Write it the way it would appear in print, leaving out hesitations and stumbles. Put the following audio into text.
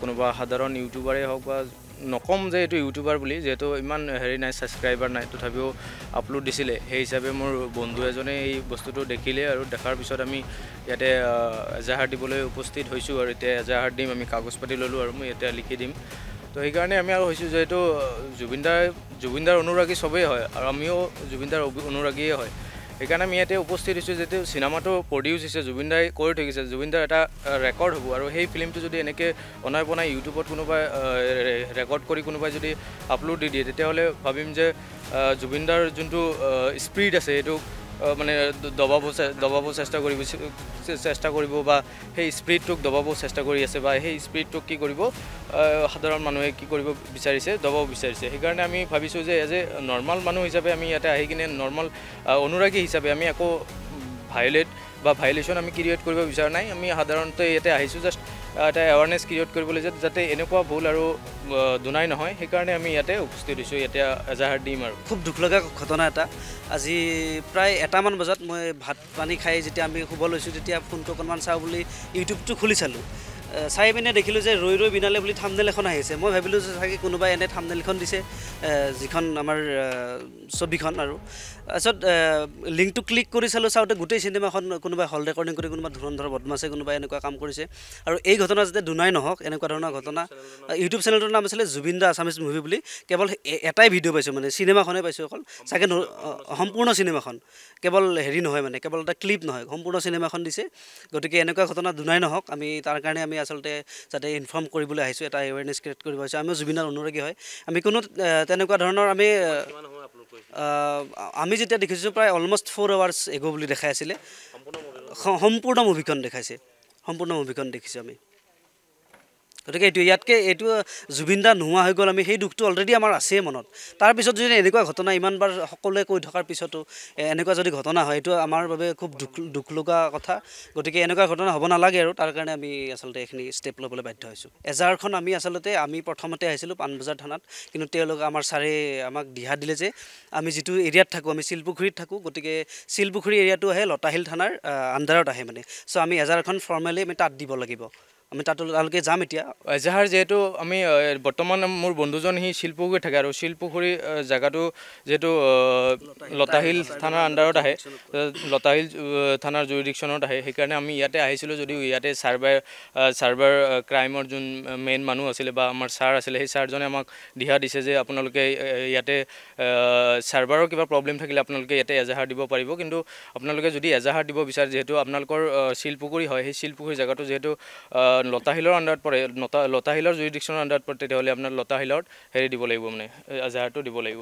কোনোবা সাধাৰণ ইউটিউবাৰে হওক বা নকম যে এইটো ইউটিউবাৰ বুলি, যিহেতু ইমান হেৰি নাই, ছাবস্ক্ৰাইবাৰ নাই, তথাপিও আপলোড দিছিলে। সেই হিচাপে মোৰ বন্ধু এজনে এই বস্তুটো দেখিলে আৰু দেখাৰ পিছত আমি ইয়াতে এজাহাৰ দিবলৈ উপস্থিত হৈছোঁ। আৰু এতিয়া এজাহাৰ দিম, আমি কাগজ পাতি ল'লোঁ আৰু মই এতিয়া লিখি দিম। তো সেইকাৰণে আমি আৰু হৈছোঁ, যিহেতু জুবিনদাৰ অনুৰাগী চবেই হয় আৰু আমিও জুবিনদাৰ অনুৰাগীয়ে হয়। সেইকাৰণে আমি ইয়াতে উপস্থিত হৈছোঁ, যিহেতু চিনেমাটো প্ৰডিউচ হৈছে, জুবিনদাই কৰি থৈ গৈছে, জুবিনদাৰ এটা ৰেকৰ্ড হ'ব। আৰু সেই ফিল্মটো যদি এনেকৈ বনাই ইউটিউবত কোনোবাই ৰেকৰ্ড কৰি কোনোবাই যদি আপলোড দি দিয়ে, তেতিয়াহ'লে ভাবিম যে জুবিনদাৰ যোনটো স্পিৰিট আছে সেইটো মানে দবাব চেষ্টা কৰিব বা সেই স্পিৰিটটোক দবাব চেষ্টা কৰি আছে, বা সেই স্পিৰিটটোক কি কৰিব সাধাৰণ মানুহে কি কৰিব বিচাৰিছে, দবাব বিচাৰিছে। সেইকাৰণে আমি ভাবিছোঁ যে এজ এ নৰ্মেল মানুহ হিচাপে আমি ইয়াতে আহি কিনে নৰ্মেল অনুৰাগী হিচাপে আমি একো ভাইলেশ্যন আমি ক্ৰিয়েট কৰিব বিচৰা নাই। আমি সাধাৰণতে ইয়াতে আহিছোঁ জাষ্ট এটা এৱাৰনেছ ক্ৰিয়েট কৰিবলৈ, যাতে এনেকুৱা ভুল আৰু দুনাই নহয়। সেইকাৰণে আমি ইয়াতে উপস্থিত হৈছোঁ, এতিয়া এজাহাৰ দিম। আৰু খুব দুখ লগা ঘটনা এটা। আজি প্ৰায় 1মান বজাত মই ভাত পানী খাই যেতিয়া আমি শুব লৈছোঁ, তেতিয়া ফোনটো অকণমান চাওঁ বুলি ইউটিউবটো খুলি চালোঁ। চাই পিনে দেখিলোঁ যে ৰৈ ৰৈ বিনালে বুলি থাম্বনেইল এখন আহিছে। মই ভাবিলোঁ যে চাগে কোনোবাই এনে থাম্বনেইলখন দিছে, যিখন আমাৰ ছবিখন। আৰু তাৰপিছত লিংকটো ক্লিক কৰি চাওঁতে গোটেই চিনেমাখন কোনোবাই হল ৰেকৰ্ডিং কৰি, কোনোবা ধুৰন্ধৰ বদমাছে কোনোবাই এনেকুৱা কাম কৰিছে। আৰু এই ঘটনা যাতে দুনাই নহওক, এনেকুৱা ধৰণৰ ঘটনা। ইউটিউব চেনেলটোৰ নাম আছিলে জুবিন দা আছামিজ মুভি বুলি। কেৱল এটাই ভিডিঅ' পাইছোঁ, মানে চিনেমাখনেই পাইছোঁ অকল, চাগে সম্পূৰ্ণ চিনেমাখন, কেৱল হেৰি নহয়, মানে কেৱল এটা ক্লিপ নহয়, সম্পূৰ্ণ চিনেমাখন দিছে। গতিকে এনেকুৱা ঘটনা দুনাই নহওক, আমি তাৰ কাৰণে আমি আচলতে যাতে ইনফৰ্ম কৰিবলৈ আহিছোঁ, এটা এৱেৰনেছ ক্ৰিয়েট কৰিব আহিছোঁ। আমিও জুবিনৰ অনুৰাগী হয়। আমি কোনো তেনেকুৱা ধৰণৰ আমি যেতিয়া দেখিছোঁ প্ৰায় অলমষ্ট 4 hours এগো বুলি দেখাই আছিলে। সম্পূৰ্ণ মুভিখন দেখাইছে, সম্পূৰ্ণ মুভিখন দেখিছোঁ আমি। গতিকে এইটো জুবিন দা নোহোৱা হৈ গ'ল, আমি সেই দুখটো অলৰেডি আমাৰ আছেই মনত। তাৰপিছত যদি এনেকুৱা ঘটনা ইমানবাৰ সকলোৱে কৈ থকাৰ পিছতো এনেকুৱা যদি ঘটনা হয়, এইটো আমাৰ বাবে খুব দুখ লগা কথা। গতিকে এনেকুৱা ঘটনা হ'ব নালাগে, আৰু তাৰ কাৰণে আমি আচলতে এইখিনি ষ্টেপ ল'বলৈ বাধ্য হৈছোঁ। এজাহাৰখন আমি প্ৰথমতে আহিছিলোঁ পাণবজাৰ থানাত, কিন্তু তেওঁলোকে আমাৰ ছাৰে আমাক দিহা দিলে যে আমি যিটো এৰিয়াত থাকোঁ, আমি শিলপুখুৰীত থাকোঁ, গতিকে শিলপুখুৰী এৰিয়াটো আহে লতাশিল থানাৰ আণ্ডাৰত আহে মানে। চ' আমি এজাহাৰখন ফৰ্মেলি আমি তাত দিব লাগিব। আমি তালৈকে যাম এতিয়া। এজাহাৰ যিহেতু আমি বৰ্তমান মোৰ বন্ধুজন সি শিলপুখুৰীত থাকে, আৰু শিলপুখুৰী জেগাটো যিহেতু লতাশিল থানাৰ আণ্ডাৰত আহে, লতাশিল থানাৰ জুৰিডিকশ্যনত আহে। সেইকাৰণে আমি ইয়াতে আহিছিলোঁ, যদিও ইয়াতে চাইবাৰ ক্ৰাইমৰ যোন মেইন মানুহ আছিলে বা আমাৰ ছাৰ আছিলে, সেই ছাৰজনে আমাক দিহা দিছে যে আপোনালোকে ইয়াতে চাৰ্ভাৰৰ কিবা প্ৰব্লেম থাকিলে আপোনালোকে ইয়াতে এজাহাৰ দিব পাৰিব। কিন্তু আপোনালোকে যদি এজাহাৰ দিব বিচাৰে, যিহেতু আপোনালোকৰ শিলপুখুৰী হয়, সেই শিলপুখুৰী জেগাটো যিহেতু লতাশিলৰ আণ্ডাৰত পৰে, লতাশিলৰ জুৰিডিকশ্যনৰ আণ্ডাৰত পৰে, তেতিয়াহ'লে আপোনাৰ লতাশিলত হেৰি দিব লাগিব, মানে এজাহাৰটো দিব লাগিব।